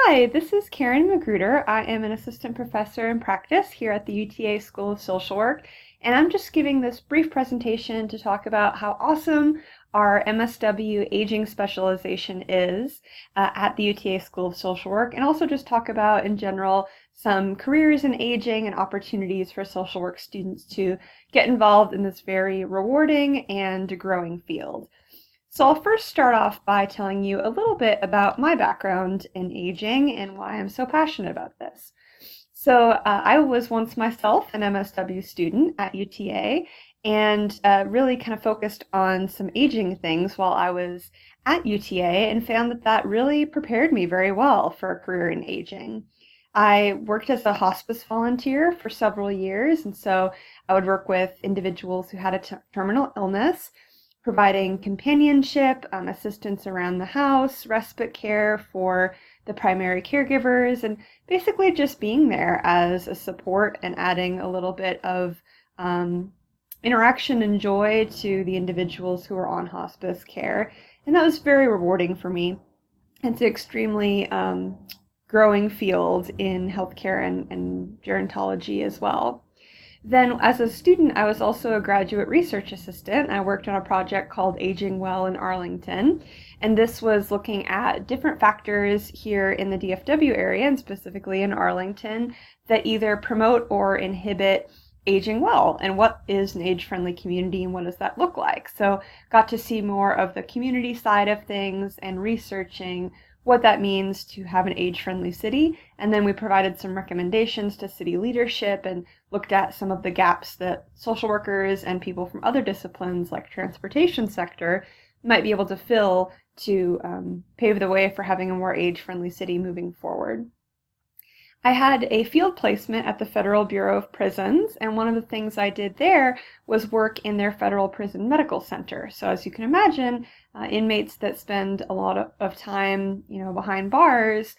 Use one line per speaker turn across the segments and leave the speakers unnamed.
Hi, this is Karen Magruder. I am an assistant professor in practice here at the UTA School of Social Work, and I'm just giving this brief presentation to talk about how awesome our MSW aging specialization is at the UTA School of Social Work, and also just talk about, in general, some careers in aging and opportunities for social work students to get involved in this very rewarding and growing field. So I'll first start off by telling you a little bit about my background in aging and why I'm so passionate about this. So I was once myself an MSW student at UTA and really kind of focused on some aging things while I was at UTA and found that that really prepared me very well for a career in aging. I worked as a hospice volunteer for several years, and so I would work with individuals who had a terminal illness, providing companionship, assistance around the house, respite care for the primary caregivers, and basically just being there as a support and adding a little bit of interaction and joy to the individuals who are on hospice care. And that was very rewarding for me. It's an extremely growing field in healthcare and gerontology as well. Then as a student, I was also a graduate research assistant. I worked on a project called Aging Well in Arlington, and this was looking at different factors here in the DFW area, and specifically in Arlington, that either promote or inhibit aging well, and what is an age-friendly community and what does that look like. So got to see more of the community side of things and researching what that means to have an age-friendly city, and then we provided some recommendations to city leadership and looked at some of the gaps that social workers and people from other disciplines like transportation sector might be able to fill to pave the way for having a more age-friendly city moving forward. I had a field placement at the Federal Bureau of Prisons, and one of the things I did there was work in their Federal Prison Medical Center. So as you can imagine, inmates that spend a lot of time, behind bars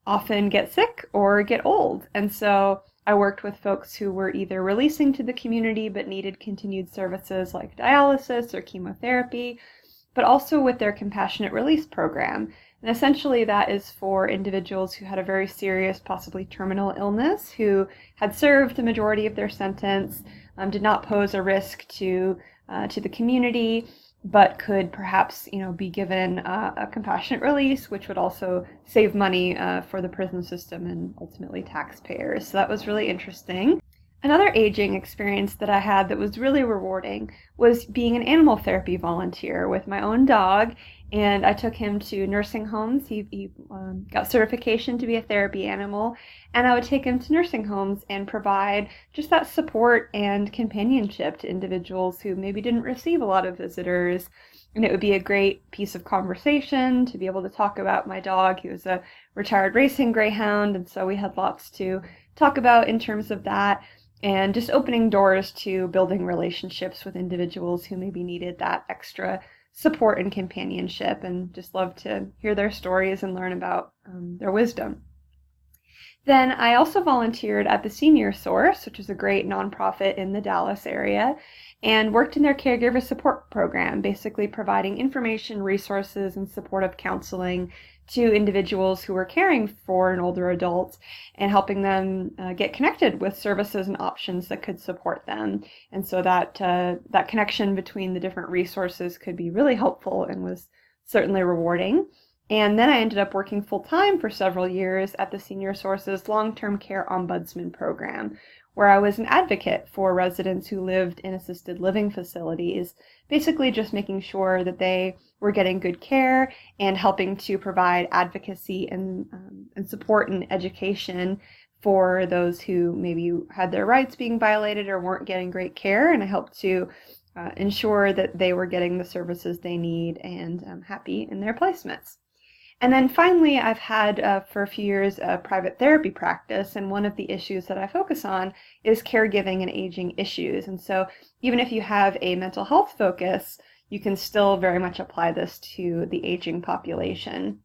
often get sick or get old. And so I worked with folks who were either releasing to the community but needed continued services like dialysis or chemotherapy, but also with their compassionate release program. And essentially that is for individuals who had a very serious, possibly terminal illness, who had served the majority of their sentence, did not pose a risk to the community, but could perhaps, be given a compassionate release, which would also save money for the prison system and ultimately taxpayers. So that was really interesting. Another aging experience that I had that was really rewarding was being an animal therapy volunteer with my own dog, and I took him to nursing homes. He got certification to be a therapy animal, and I would take him to nursing homes and provide just that support and companionship to individuals who maybe didn't receive a lot of visitors. And it would be a great piece of conversation to be able to talk about my dog. He was a retired racing greyhound, and so we had lots to talk about in terms of that. And just opening doors to building relationships with individuals who maybe needed that extra support and companionship, and just love to hear their stories and learn about their wisdom. Then I also volunteered at the Senior Source, which is a great nonprofit in the Dallas area, and worked in their caregiver support program, basically providing information, resources, and supportive counseling to individuals who were caring for an older adult and helping them get connected with services and options that could support them. And so that connection between the different resources could be really helpful and was certainly rewarding. And then I ended up working full-time for several years at the Senior Source's Long-Term Care Ombudsman program, where I was an advocate for residents who lived in assisted living facilities, basically just making sure that they were getting good care and helping to provide advocacy and support and education for those who maybe had their rights being violated or weren't getting great care. And I helped to ensure that they were getting the services they need and happy in their placements. And then finally, I've had for a few years a private therapy practice, and one of the issues that I focus on is caregiving and aging issues. And so even if you have a mental health focus, you can still very much apply this to the aging population.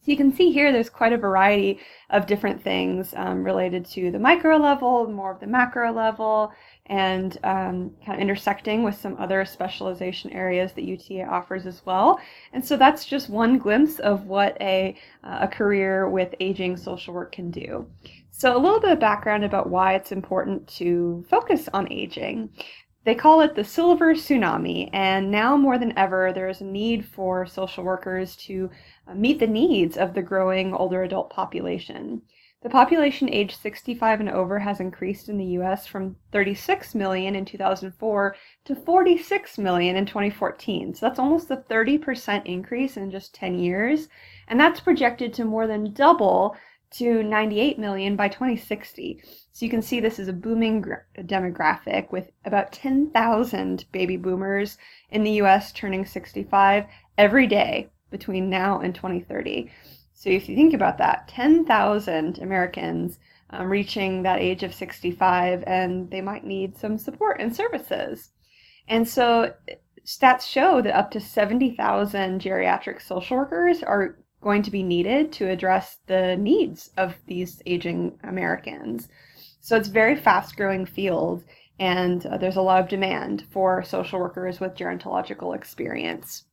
So you can see here there's quite a variety of different things related to the micro level, more of the macro level, and kind of intersecting with some other specialization areas that UTA offers as well. And so that's just one glimpse of what a career with aging social work can do. So a little bit of background about why it's important to focus on aging. They call it the Silver Tsunami, and now more than ever, there is a need for social workers to meet the needs of the growing older adult population. The population aged 65 and over has increased in the U.S. from 36 million in 2004 to 46 million in 2014. So that's almost a 30% increase in just 10 years, and that's projected to more than double to 98 million by 2060. So you can see this is a booming demographic with about 10,000 baby boomers in the US turning 65 every day between now and 2030. So if you think about that, 10,000 Americans reaching that age of 65, and they might need some support and services. And so stats show that up to 70,000 geriatric social workers are going to be needed to address the needs of these aging Americans. So it's a very fast-growing field, and there's a lot of demand for social workers with gerontological experience.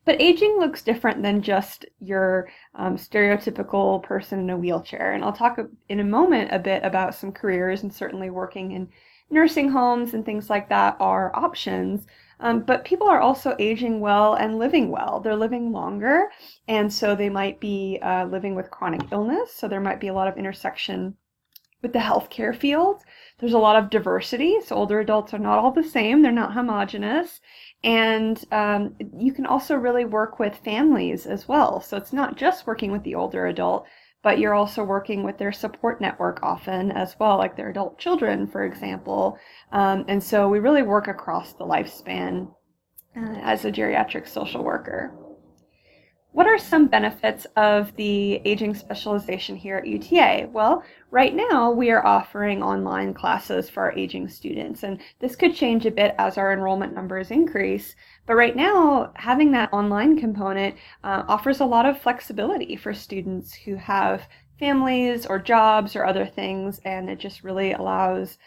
But aging looks different than just your stereotypical person in a wheelchair. And I'll talk in a moment a bit about some careers, and certainly working in nursing homes and things like that are options. But people are also aging well and living well. They're living longer, and so they might be living with chronic illness. So there might be a lot of intersection with the healthcare field. There's a lot of diversity. So older adults are not all the same. They're not homogenous. And you can also really work with families as well. So it's not just working with the older adult, but you're also working with their support network often as well, like their adult children, for example. And so we really work across the lifespan as a geriatric social worker. What are some benefits of the aging specialization here at UTA? Well, right now we are offering online classes for our aging students, and this could change a bit as our enrollment numbers increase. But right now, having that online component offers a lot of flexibility for students who have families or jobs or other things, and it just really allows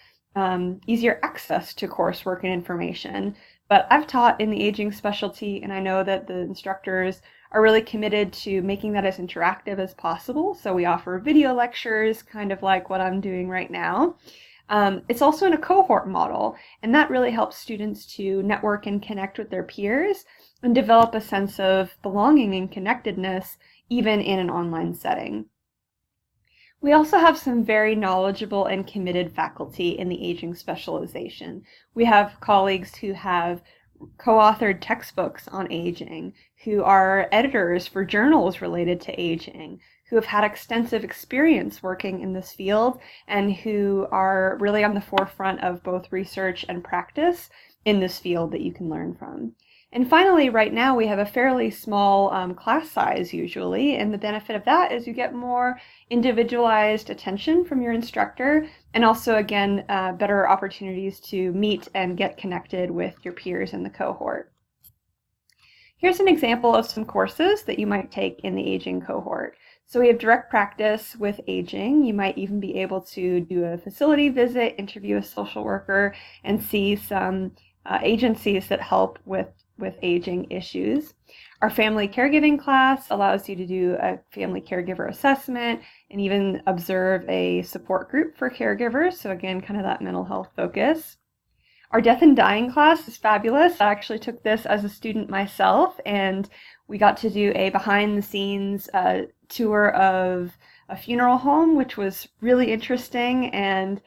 easier access to coursework and information. But I've taught in the aging specialty, and I know that the instructors are really committed to making that as interactive as possible. So we offer video lectures, kind of like what I'm doing right now. It's also in a cohort model, and that really helps students to network and connect with their peers and develop a sense of belonging and connectedness, even in an online setting. We also have some very knowledgeable and committed faculty in the aging specialization. We have colleagues who have co-authored textbooks on aging, who are editors for journals related to aging, who have had extensive experience working in this field, and who are really on the forefront of both research and practice in this field that you can learn from. And finally, right now we have a fairly small class size usually, and the benefit of that is you get more individualized attention from your instructor, and also, again, better opportunities to meet and get connected with your peers in the cohort. Here's an example of some courses that you might take in the aging cohort. So we have direct practice with aging. You might even be able to do a facility visit, interview a social worker, and see some agencies that help with aging issues. Our family caregiving class allows you to do a family caregiver assessment and even observe a support group for caregivers. So again, kind of that mental health focus. Our death and dying class is fabulous. I actually took this as a student myself, and we got to do a behind the scenes tour of a funeral home, which was really interesting, and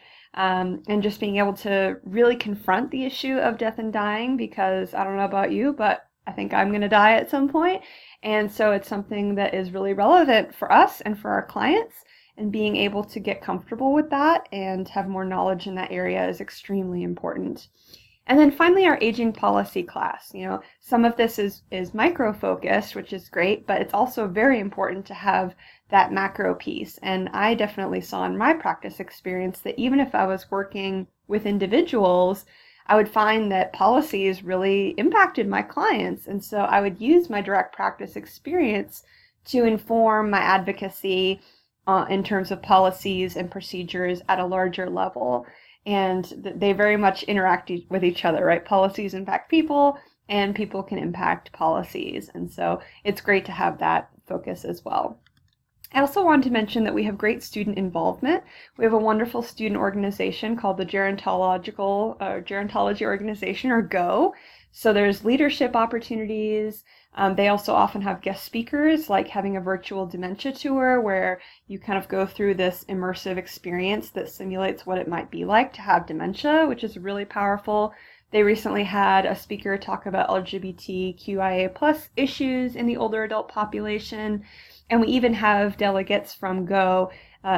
just being able to really confront the issue of death and dying, because I don't know about you, but I think I'm going to die at some point. And so it's something that is really relevant for us and for our clients, and being able to get comfortable with that and have more knowledge in that area is extremely important. And then finally, our aging policy class. You know, some of this is micro-focused, which is great, but it's also very important to have that macro piece. And I definitely saw in my practice experience that even if I was working with individuals, I would find that policies really impacted my clients. And so I would use my direct practice experience to inform my advocacy in terms of policies and procedures at a larger level. And they very much interact with each other, right? Policies impact people, and people can impact policies. And so it's great to have that focus as well. I also want to mention that we have great student involvement. We have a wonderful student organization called the Gerontology Organization, or GO. So there's leadership opportunities. They also often have guest speakers, like having a virtual dementia tour where you kind of go through this immersive experience that simulates what it might be like to have dementia, which is really powerful. They recently had a speaker talk about LGBTQIA+ issues in the older adult population. And we even have delegates from GO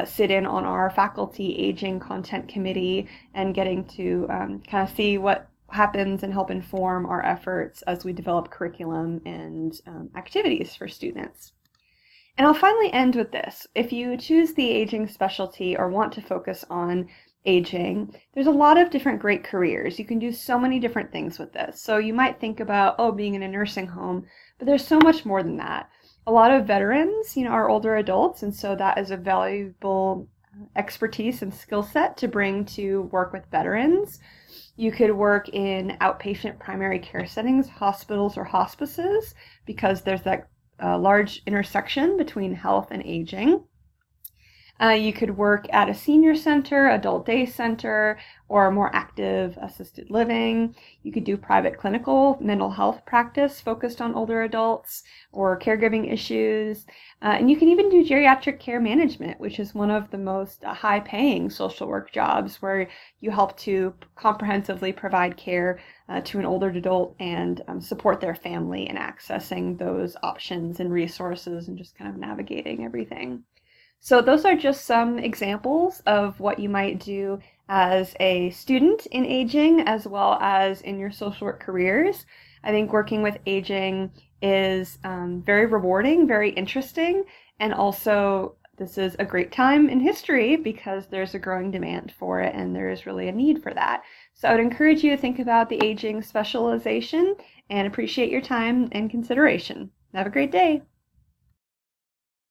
sit in on our faculty aging content committee and getting to kind of see what happens and help inform our efforts as we develop curriculum and activities for students. And I'll finally end with this. If you choose the aging specialty or want to focus on aging, there's a lot of different great careers. You can do so many different things with this. So you might think about, being in a nursing home, but there's so much more than that. A lot of veterans, are older adults, and so that is a valuable expertise and skill set to bring to work with veterans. You could work in outpatient primary care settings, hospitals or hospices, because there's that large intersection between health and aging. You could work at a senior center, adult day center, or more active assisted living. You could do private clinical mental health practice focused on older adults or caregiving issues. And you can even do geriatric care management, which is one of the most high-paying social work jobs, where you help to comprehensively provide care to an older adult and support their family in accessing those options and resources and just kind of navigating everything. So those are just some examples of what you might do as a student in aging, as well as in your social work careers. I think working with aging is very rewarding, very interesting, and also this is a great time in history because there's a growing demand for it and there is really a need for that. So I would encourage you to think about the aging specialization and appreciate your time and consideration. Have a great day.